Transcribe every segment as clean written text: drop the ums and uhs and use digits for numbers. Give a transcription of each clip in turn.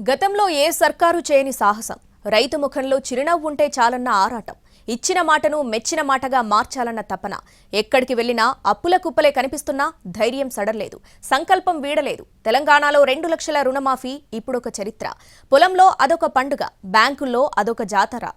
గతంలో ఏ సర్కారు చేయని సాహసం రైతు ముఖంలో చిరునవ్వు ఉంటే చాలన్న ఆరాటం ఇచ్చిన మాటను మెచ్చిన మాటగా మార్చాలన్న తపన ఎక్కడికి వెళ్లినా అప్పుల కుప్పలే కనిపిస్తున్నా ధైర్యం సడలేదు సంకల్పం వీడలేదు తెలంగాణలో 2 లక్షల రుణమాఫీ ఇప్పుడొక చరిత్ర పొలంలో అదొక పండుగ బ్యాంకుల్లో అదొక జాతర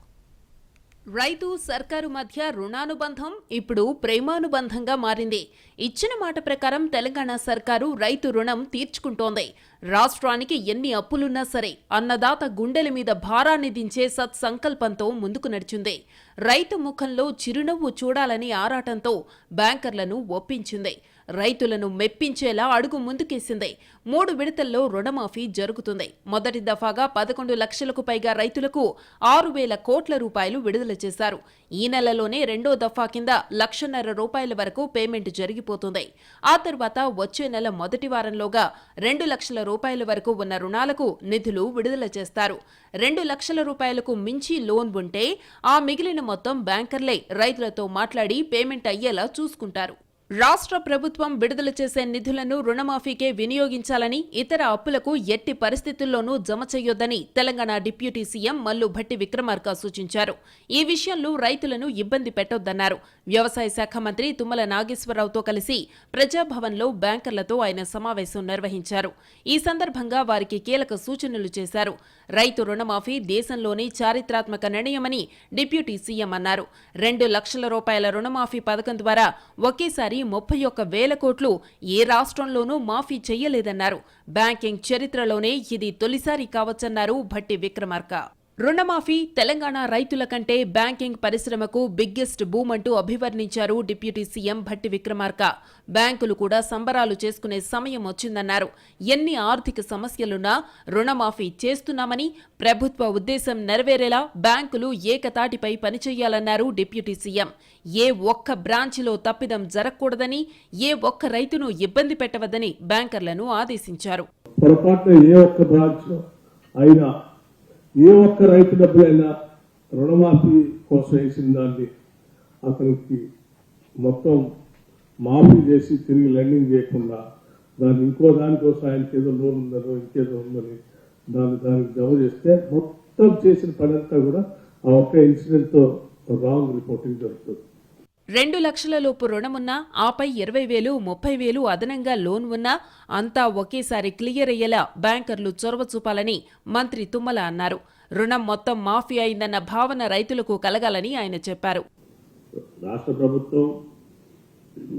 రైతు సర్కారు మధ్య రుణానుబంధం ఇప్పుడు ప్రేమానుబంధంగా మారింది. ఇచ్చిన మాట ప్రకారం తెలంగాణ సర్కారు రైతు రుణం తీర్చుకుంటోంది. రాష్ట్రానికి ఎన్ని అప్పులున్నా సరే అన్నదాత గుండెల మీద భారాన్ని దించే సత్సంకల్పంతో ముందుకు నడిచింది. రైతు ముఖంలో చిరునవ్వు చూడాలని ఆరాటంతో బ్యాంకర్లను ఒప్పించింది. రైతులను మెప్పించేలా అడుగు ముందుకేసింది. 3 విడతల్లో రుణమాఫీ జరుగుతుంది. మొదటి దఫాగా 11 లక్షలకు పైగా రైతులకు 6,000 కోట్ల రూపాయలు విడుదల చేశారు. ఈ నెలలోనే రెండో దఫా కింద 1,50,000 రూపాయల వరకు పేమెంట్ జరిగిపోతుంది. ఆ తర్వాత వచ్చే నెల మొదటి వారంలోగా 2 లక్షల రూపాయల వరకు ఉన్న రుణాలకు నిధులు విడుదల చేస్తారు. 2 లక్షల రూపాయలకు మించి లోన్ ఉంటే ఆ మిగిలిన మొత్తం బ్యాంకర్లే రైతులతో మాట్లాడి పేమెంట్ అయ్యేలా చూసుకుంటారు. రాష్ట్ర ప్రభుత్వం విడుదల చేసే నిధులను రుణమాఫీకే వినియోగించాలని, ఇతర అప్పులకు ఎట్టి పరిస్థితుల్లోనూ జమ చేయొద్దని తెలంగాణ డిప్యూటీ సీఎం మల్లు భట్టి విక్రమార్క సూచించారు. ఈ విషయంలో రైతులను ఇబ్బంది పెట్టొద్దన్నారు. వ్యవసాయ శాఖ మంత్రి తుమ్మల నాగేశ్వరరావుతో కలిసి ప్రజాభవన్లో బ్యాంకర్లతో ఆయన సమావేశం నిర్వహించారు. ఈ సందర్భంగా వారికి కీలక సూచనలు చేశారు. రైతు రుణమాఫీ దేశంలోనే చారిత్రాత్మక నిర్ణయమని డిప్యూటీ సీఎం అన్నారు. 2 లక్షల రూపాయల రుణమాఫీ పథకం ద్వారా ఒకేసారి 31,000 కోట్లు ఏ రాష్ట్రంలోనూ మాఫీ చెయ్యలేదన్నారు. బ్యాంకింగ్ చరిత్రలోనే ఇది తొలిసారి కావచ్చన్నారు భట్టి విక్రమార్క. రుణమాఫీ తెలంగాణ రైతుల కంటే బ్యాంకింగ్ పరిశ్రమకు బిగ్గెస్ట్ బూమ్ అంటూ అభివర్ణించారు డిప్యూటీ సీఎం భట్టి విక్రమార్క. బ్యాంకులు కూడా సంబరాలు చేసుకునే సమయం వచ్చిందన్నారు. ఎన్ని ఆర్థిక సమస్యలున్నా రుణమాఫీ చేస్తున్నామని, ప్రభుత్వ ఉద్దేశం నెరవేరేలా బ్యాంకులు ఏకతాటిపై పనిచేయాలన్నారు డిప్యూటీ సీఎం. ఏ ఒక్క బ్రాంచ్లో తప్పిదం జరగకూడదని, ఏ ఒక్క రైతును ఇబ్బంది పెట్టవద్దని బ్యాంకర్లను ఆదేశించారు. ఏ ఒక్క రైతు డబ్బులైనా రుణమాఫీ కోసం వేసిన దాన్ని అతనికి మొత్తం మాఫీ చేసి తిరిగి లెండింగ్ చేయకుండా దాన్ని ఇంకో దానికోసం ఆయనకి ఏదో లోన్ ఉందనో ఇంకేదో ఉందని దానికి జమ చేస్తే మొత్తం చేసిన పని అంతా కూడా ఆ ఒక్క ఇన్సిడెంట్తో రాంగ్ రిపోర్టింగ్ జరుగుతుంది. 2 లక్షల లోపు రుణమున్నా, ఆపై 20,000, 30,000 అదనంగా లోన్ ఉన్నా అంతా ఒకేసారి క్లియర్ అయ్యేలా బ్యాంకర్లు చొరవ చూపాలని మంత్రి తుమ్మల అన్నారు. రుణం మొత్తం మాఫీ అయిందన్న భావన రైతులకు కలగాలని ఆయన చెప్పారు. రాష్ట్ర ప్రభుత్వం,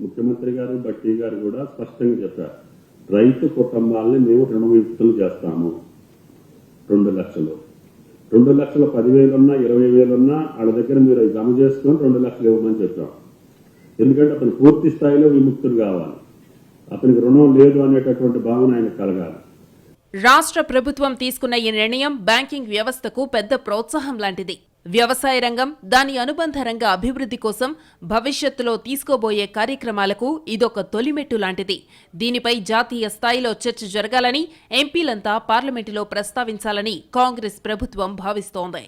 ముఖ్యమంత్రి గారు, భట్టి గారు కూడా స్పష్టంగా చెప్పారు, రైతు కుటుంబాలని మేము రుణవిముక్తులు చేస్తాము. 2 లక్షలు 10,000 ఉన్నా, 20,000 ఉన్నా వాళ్ళ దగ్గర మీరు జమ చేసుకుని 2 లక్షలు ఇవ్వమని చెప్పాం. ఎందుకంటే అతను పూర్తి స్థాయిలో విముక్తులు కావాలి. అతనికి రుణం లేదు అనేటటువంటి భావన ఆయనకు కలగాలి. రాష్ట్ర ప్రభుత్వం తీసుకున్న ఈ నిర్ణయం బ్యాంకింగ్ వ్యవస్థకు పెద్ద ప్రోత్సాహం లాంటిది. వ్యవసాయ రంగం, దాని అనుబంధ రంగ అభివృద్ధి కోసం భవిష్యత్తులో తీసుకోబోయే కార్యక్రమాలకు ఇదొక తొలిమెట్టు లాంటిది. దీనిపై జాతీయ స్థాయిలో చర్చ జరగాలని, ఎంపీలంతా పార్లమెంటులో ప్రస్తావించాలని కాంగ్రెస్ ప్రభుత్వం భావిస్తోంది.